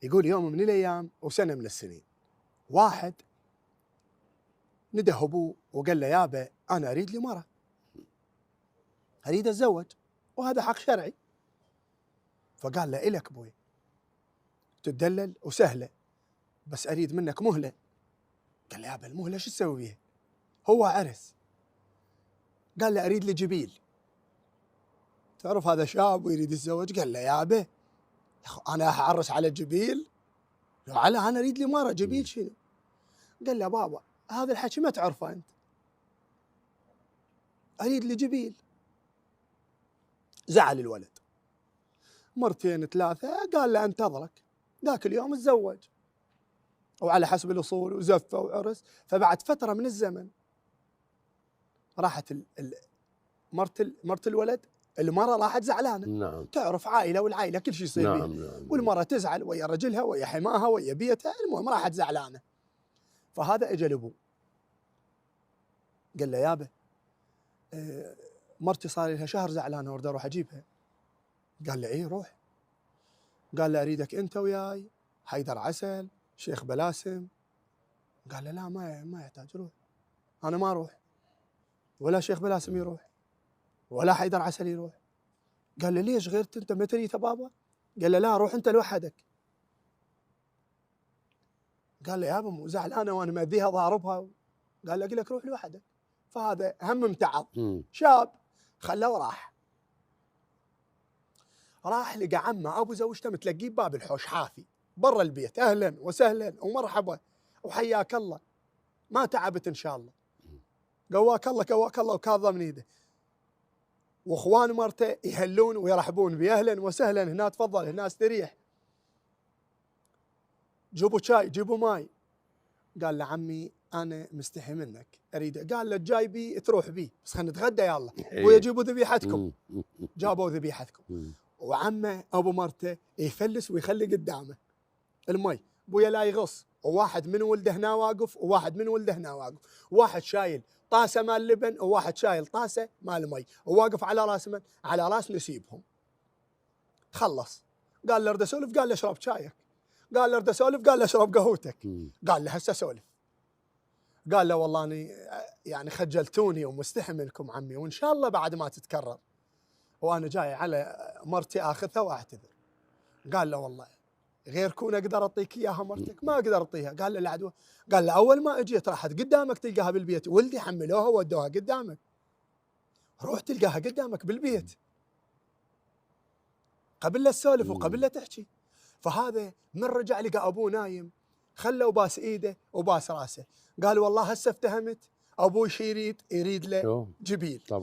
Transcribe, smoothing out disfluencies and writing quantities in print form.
يقول يوم من الايام وسنه من السنين واحد نده ابوه وقال له يابا انا اريد لي مره، اريد اتزوج وهذا حق شرعي. فقال له الك ابوي تدلل وسهله بس اريد منك مهله. قال له يابا المهله شو تسوي بيها؟ هو عرس. قال له اريد لي جبيل. تعرف هذا شاب ويريد يتزوج. قال له يابا انا اعرس على جبيل؟ على انا اريد لي مره جبيل شنو؟ قال له بابا هذا الحكي ما تعرفه انت، اريد لي جبيل. زعل الولد مرتين ثلاثه، قال له انتظرك. ذاك اليوم تزوج وعلى حسب الاصول وزفه وعرس. فبعد فتره من الزمن راحت مرت الولد، المراه راحت زعلانه. نعم. تعرف عائله والعائله كل شيء يصير بيها. نعم. والمراه تزعل ويا رجلها ويا حماها ويا بيتها، المهم راحت زعلانه. فهذا اجى لابوه قال له يابا مرتي صار لها شهر زعلانه واريد اروح اجيبها. قال له ايه روح. قال له اريدك انت وياي، حيدر عسل، شيخ بلاسم. قال له لا ما يحتاج، روح. انا ما اروح ولا شيخ بلاسم يروح ولا حيدر عسل يروح. قال له ليش غيرت انت ما تريد بابا؟ قال له لا روح انت لوحدك. قال له يابا مو زعلانه وانا ماذيها ضاربها. قال له اقول لك روح لوحدك. فهذا هم امتعض شاب، خلاه راح لقى عمه ابو زوجته متلقيه بباب الحوش حافي برا البيت، اهلا وسهلا ومرحبا وحياك الله، ما تعبت ان شاء الله، قواك الله وكاظه من ايده. واخوان مرته يهلون ويرحبون بيه، اهلا وسهلا هنا تفضل هنا استريح، جيبوا شاي جيبوا ماي. قال له عمي انا مستحي منك اريد. قال له جاي بي تروح بي بس خلينا نتغدى يلا ويجيبوا ذبيحتكم. جابوا ذبيحتكم وعمه ابو مرته يفلس ويخلي قدامه المي، ابويا لا يغص، وواحد من ولده هنا واقف وواحد من ولده هنا واقف، واحد شايل طاسه مال لبن وواحد شايل طاسه مال مي وواقف على راس من؟ على راس نسيبهم. خلص قال له ارد اسولف، قال له اشرب شايك، قال له ارد اسولف، قال له اشرب قهوتك. قال له هسه اسولف. قال له والله اني يعني خجلتوني ومستحي منكم عمي، وان شاء الله بعد ما تتكرر، وانا جاي على مرتي اخذها واعتذر. قال له والله غير كون اقدر اعطيك اياها مرتك ما اقدر اعطيها. قال له العدوى. قال له اول ما اجيت راحت قدامك تلقاها بالبيت، ولدي حملوها ودوها قدامك، روح تلقاها قدامك بالبيت قبل لا تسولف وقبل لا تحكي. فهذا من رجع لقى ابوه نايم خلى وباس ايده وباس راسه. قال والله هسه افتهمت ابوي شي يريد له جبيل.